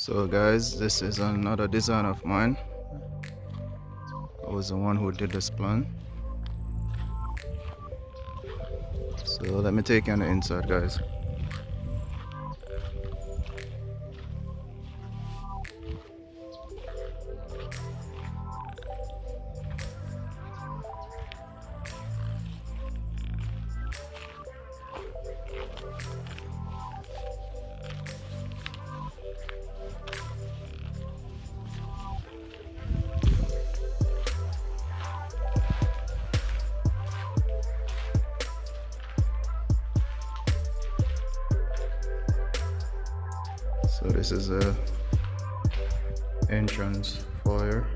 So guys, this is another design of mine. I was the one who did this plan. So let me take you on the inside, guys. So this is a entrance foyer.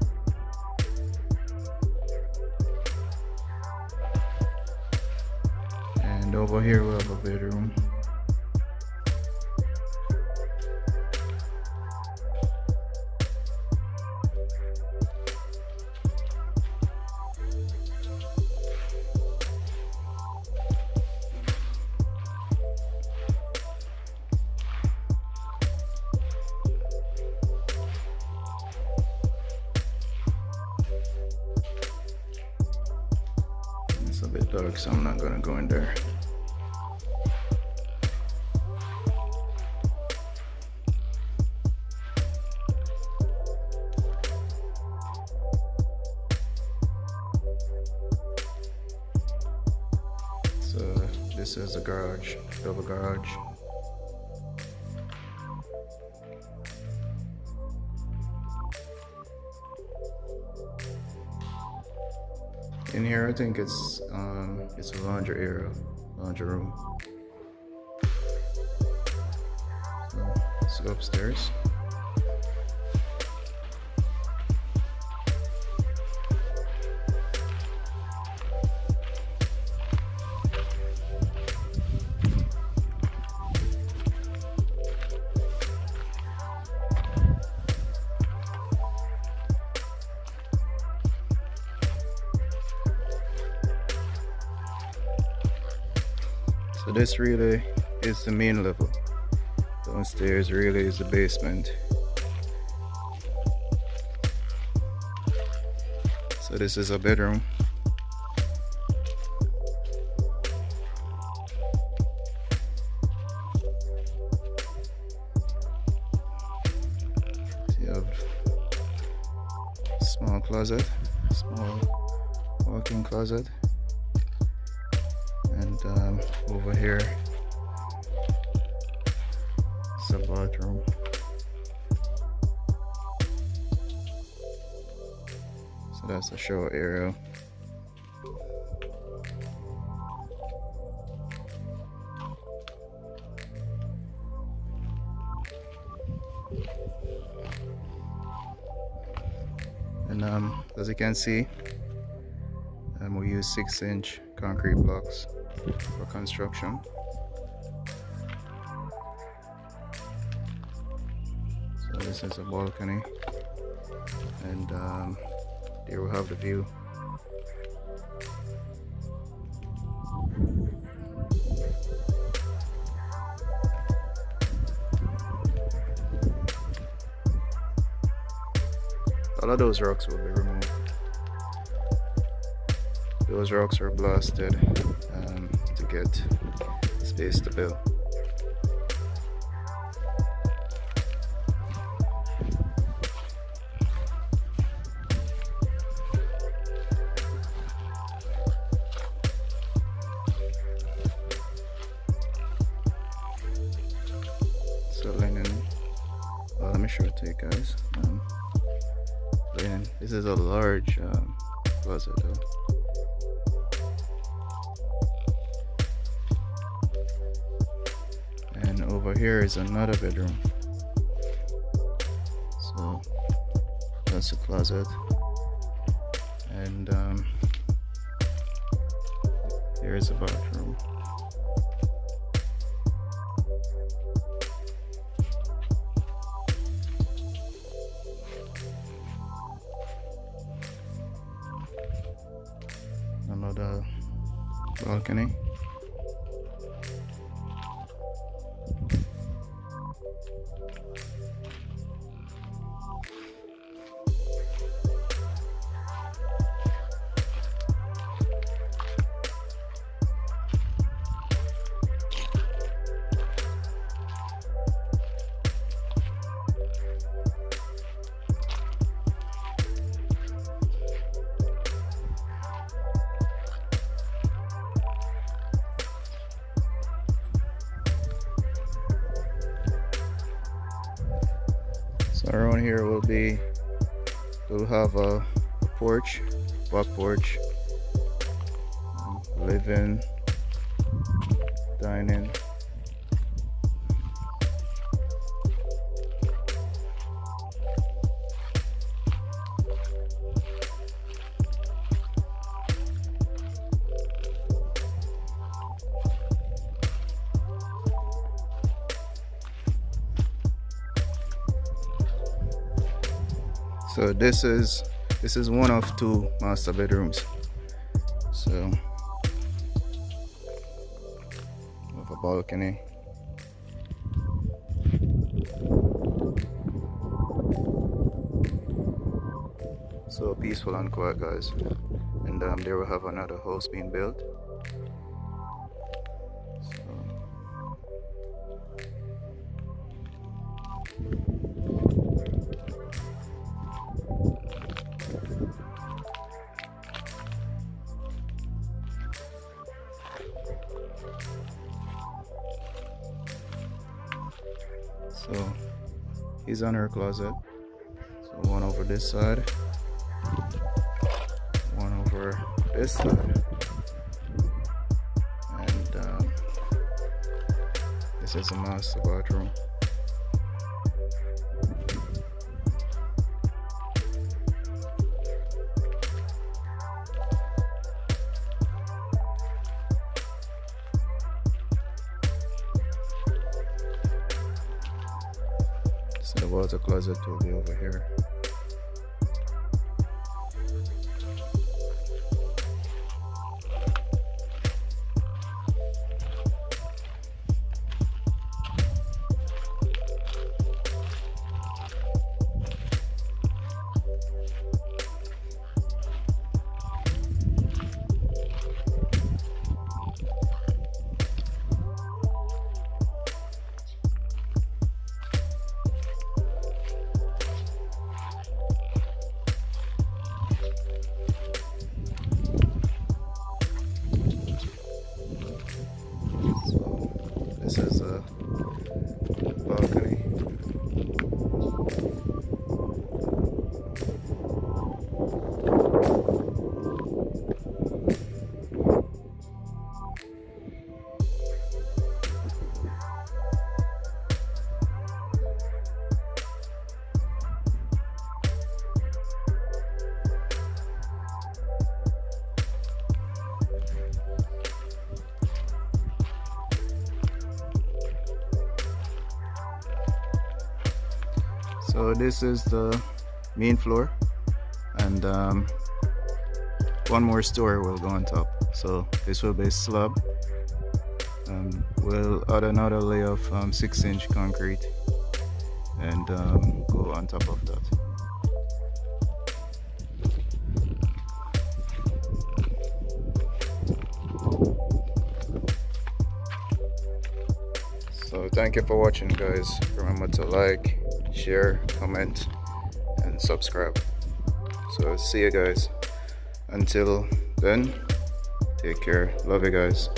And over here we have a bedroom. It's a bit dark, so I'm not gonna go in there. So this is a garage, double garage. In here, I think it's a laundry area, laundry room. So let's go upstairs. So this really is the main level. Downstairs really is the basement. So this is a bedroom. So you have small closet, small walk-in closet. And over here is a bathroom. So that's the shower area. And as you can see, we use 6-inch concrete blocks for construction. So this is a balcony, and there we have the view. All of those rocks will be removed. Those rocks are blasted to get space to build. So linen, well, let me show it to you guys. Linen, this is a large closet though. And over here is another bedroom. So that's a closet, and here is a bathroom. Another balcony. So around here we'll have a porch, back porch, living, dining. So this is one of two master bedrooms. So with a balcony. So peaceful and quiet, guys. And there we have another house being built. So he's on her closet. So one over this side, one over this side, and this is a master bathroom. So the water closet will be over here. This is a balcony. So this is the main floor, and one more story will go on top. So this will be a slab, and we'll add another layer of 6-inch concrete and go on top of that. So thank you for watching, guys. Remember to like, share, comment, and subscribe. So see you guys. Until then, take care. Love you guys.